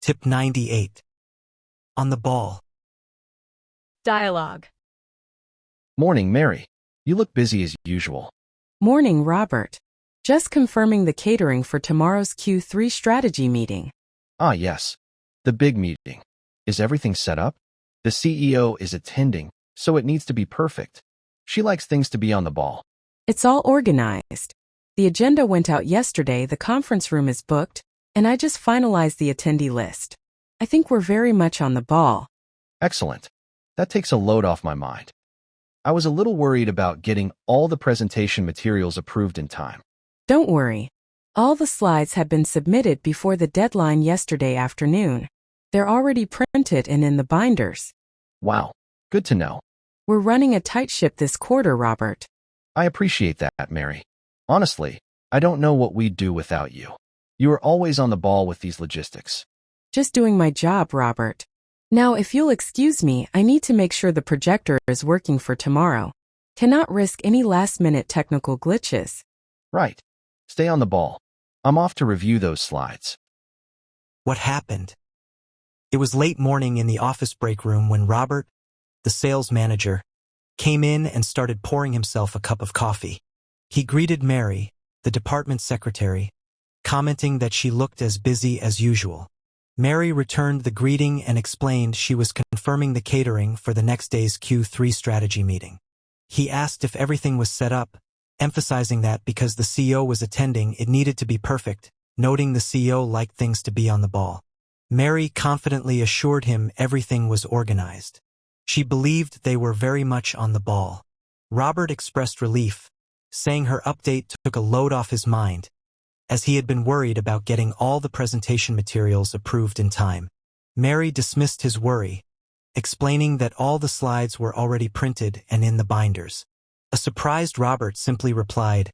Tip 98. On the ball. Dialogue. Morning, Mary. You look busy as usual. Morning, Robert. Just confirming the catering for tomorrow's Q3 strategy meeting. Ah, yes. The big meeting. Is everything set up? The CEO is attending, so it needs to be perfect. She likes things to be on the ball. It's all organized. The agenda went out yesterday, the conference room is booked, and I just finalized the attendee list. I think we're very much on the ball. Excellent. That takes a load off my mind. I was a little worried about getting all the presentation materials approved in time. Don't worry. All the slides have been submitted before the deadline yesterday afternoon. They're already printed and in the binders. Wow. Good to know. We're running a tight ship this quarter, Robert. I appreciate that, Mary. Honestly, I don't know what we'd do without you. You are always on the ball with these logistics. Just doing my job, Robert. Now, if you'll excuse me, I need to make sure the projector is working for tomorrow. Cannot risk any last-minute technical glitches. Right. Stay on the ball. I'm off to review those slides. What happened? It was late morning in the office break room when Robert, the sales manager, came in and started pouring himself a cup of coffee. He greeted Mary, the department secretary, commenting that she looked as busy as usual. Mary returned the greeting and explained she was confirming the catering for the next day's Q3 strategy meeting. He asked if everything was set up, emphasizing that because the CEO was attending, it needed to be perfect, noting the CEO liked things to be on the ball. Mary confidently assured him everything was organized. She believed they were very much on the ball. Robert expressed relief, saying her update took a load off his mind, as he had been worried about getting all the presentation materials approved in time. Mary dismissed his worry, explaining that all the slides were already printed and in the binders. A surprised Robert simply replied,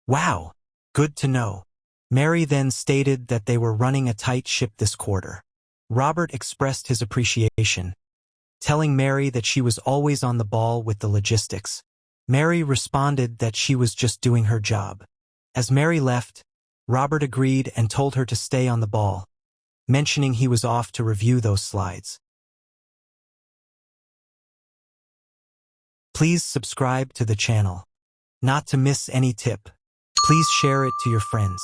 "Wow, good to know." Mary then stated that they were running a tight ship this quarter. Robert expressed his appreciation, telling Mary that she was always on the ball with the logistics. Mary responded that she was just doing her job. As Mary left, Robert agreed and told her to stay on the ball, mentioning he was off to review those slides. Please subscribe to the channel. Not to miss any tip. Please share it to your friends.